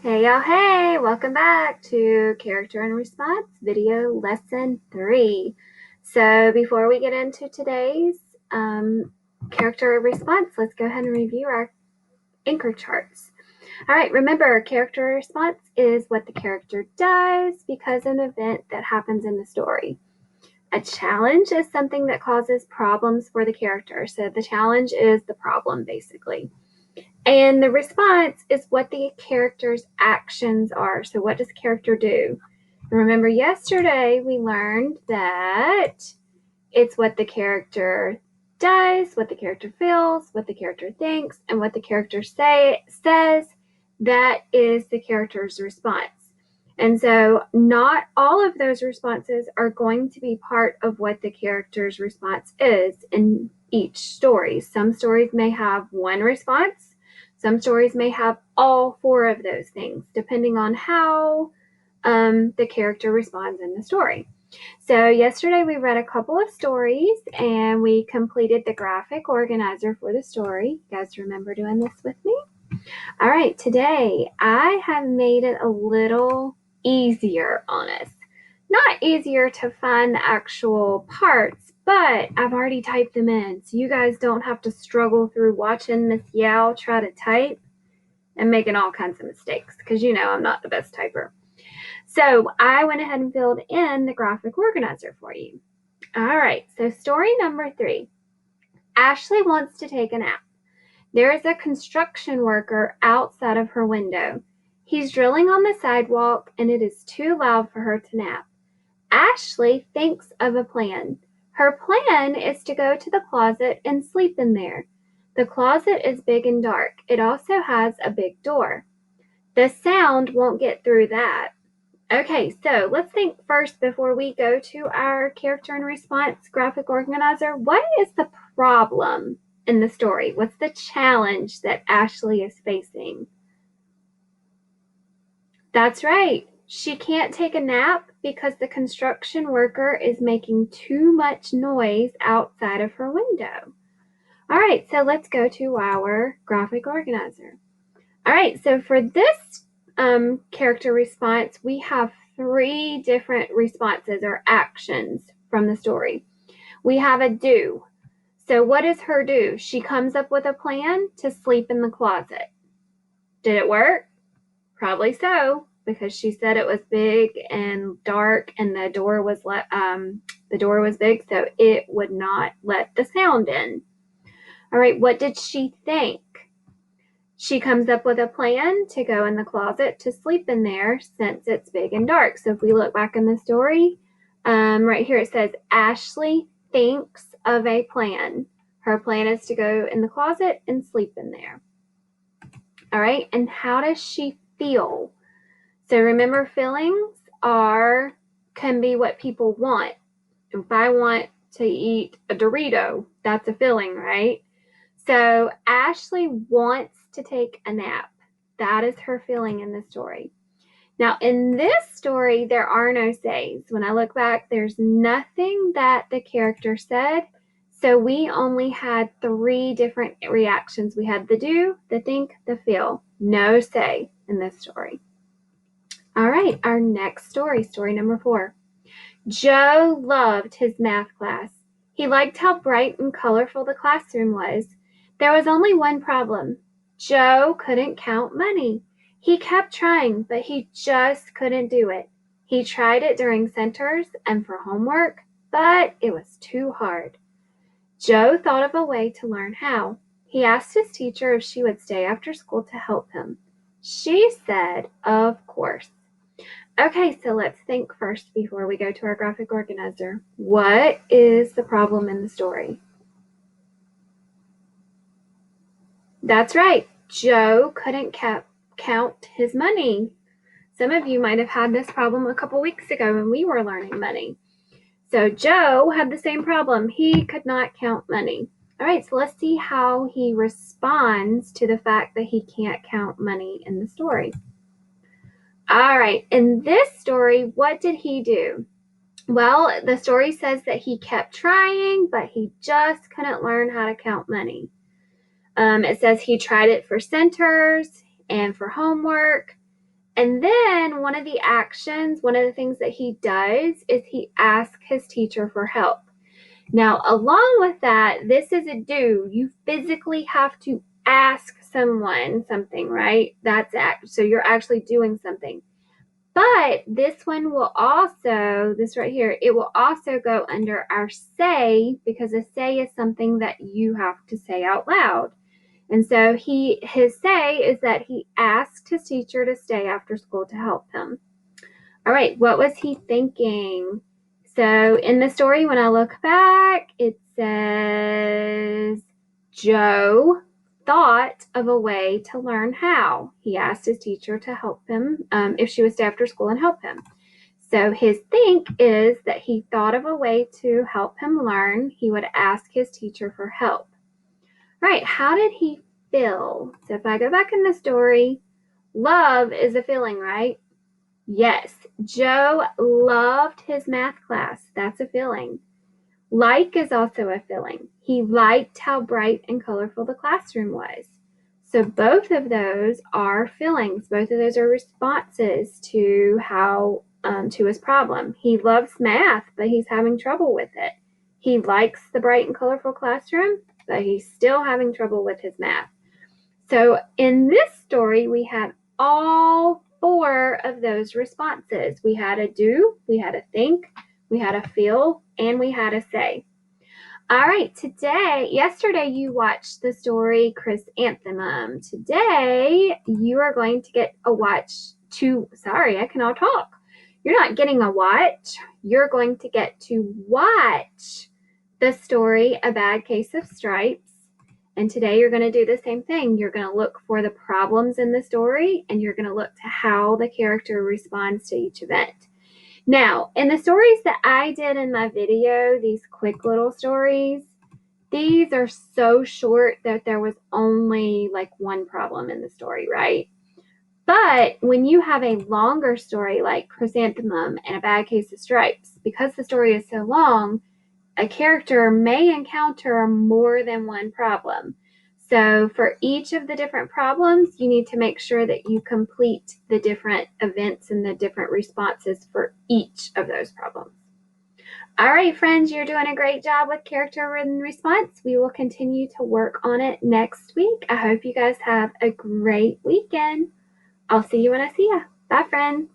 Hey y'all, hey! Welcome back to Character and Response video lesson 3. So before we get into today's character response, let's go ahead and review our anchor charts. All right, remember, character response is what the character does because of an event that happens in the story. A challenge is something that causes problems for the character. So the challenge is the problem, basically. And the response is what the character's actions are. So what does the character do? Remember yesterday we learned that it's what the character does, what the character feels, what the character thinks, and what the character says. That is the character's response. And so not all of those responses are going to be part of what the character's response is in each story. Some stories may have one response. Some stories may have all four of those things, depending on how the character responds in the story. So yesterday we read a couple of stories and we completed the graphic organizer for the story. You guys remember doing this with me? All right, today I have made it a little easier on us. Not easier to find the actual parts, but I've already typed them in, so you guys don't have to struggle through watching Miss Yao try to type and making all kinds of mistakes, because you know I'm not the best typer. So I went ahead and filled in the graphic organizer for you. All right, so story number 3. Ashley wants to take a nap. There is a construction worker outside of her window. He's drilling on the sidewalk and it is too loud for her to nap. Ashley thinks of a plan. Her plan is to go to the closet and sleep in there. The closet is big and dark. It also has a big door. The sound won't get through that. Okay, so let's think first before we go to our character and response graphic organizer. What is the problem in the story? What's the challenge that Ashley is facing? That's right. She can't take a nap because the construction worker is making too much noise outside of her window. All right, so let's go to our graphic organizer. All right, so for this character response, we have 3 different responses or actions from the story. We have a do. So what is her do? She comes up with a plan to sleep in the closet. Did it work? Probably so, because she said it was big and dark and the door was big, so it would not let the sound in. All right, what did she think? She comes up with a plan to go in the closet to sleep in there since it's big and dark. So if we look back in the story, right here it says Ashley thinks of a plan. Her plan is to go in the closet and sleep in there. All right, and how does she feel? So remember, feelings can be what people want. If I want to eat a Dorito, that's a feeling, right? So Ashley wants to take a nap. That is her feeling in the story. Now, in this story, there are no says. When I look back, there's nothing that the character said. So we only had 3 different reactions. We had the do, the think, the feel. No say in this story. All right, our next story, story number 4. Joe loved his math class. He liked how bright and colorful the classroom was. There was only one problem. Joe couldn't count money. He kept trying, but he just couldn't do it. He tried it during centers and for homework, but it was too hard. Joe thought of a way to learn how. He asked his teacher if she would stay after school to help him. She said, of course. Okay, so let's think first before we go to our graphic organizer. What is the problem in the story? That's right. Joe couldn't count his money. Some of you might have had this problem a couple weeks ago when we were learning money. So Joe had the same problem. He could not count money. All right, so let's see how he responds to the fact that he can't count money in the story. All right, in this story, what did he do? Well, the story says that he kept trying, but he just couldn't learn how to count money. It says he tried it for centers and for homework, And then one of the actions, one of the things that he does is he asks his teacher for help. Now, along with that, this is a do. You physically have to ask someone something, right? So you're actually doing something. But this one will also, this right here, it will also go under our say, because a say is something that you have to say out loud. And so his say is that he asked his teacher to stay after school to help him. All right, what was he thinking? So in the story, when I look back, it says Joe thought of a way to learn how. He asked his teacher to help him if she would stay after school and help him. So his think is that he thought of a way to help him learn. He would ask his teacher for help. All right, how did he feel? So if I go back in the story, love is a feeling, right? Yes, Joe loved his math class. That's a feeling. Like is also a feeling. He liked how bright and colorful the classroom was. So both of those are feelings. Both of those are responses to to his problem. He loves math, but he's having trouble with it. He likes the bright and colorful classroom, but he's still having trouble with his math. So in this story, we had all 4 of those responses. We had a do, we had a think, we had a feel, and we had a say. All right, yesterday you watched the story Chrysanthemum. Today you are going to get I cannot talk. You're not getting a watch. You're going to get to watch the story A Bad Case of Stripes. And today you're going to do the same thing. You're going to look for the problems in the story, and you're going to look to how the character responds to each event. Now, in the stories that I did in my video, these quick little stories, these are so short that there was only like one problem in the story, right? But when you have a longer story like Chrysanthemum and A Bad Case of Stripes, because the story is so long, a character may encounter more than one problem. So for each of the different problems, you need to make sure that you complete the different events and the different responses for each of those problems. All right, friends, you're doing a great job with character and response. We will continue to work on it next week. I hope you guys have a great weekend. I'll see you when I see you. Bye, friends.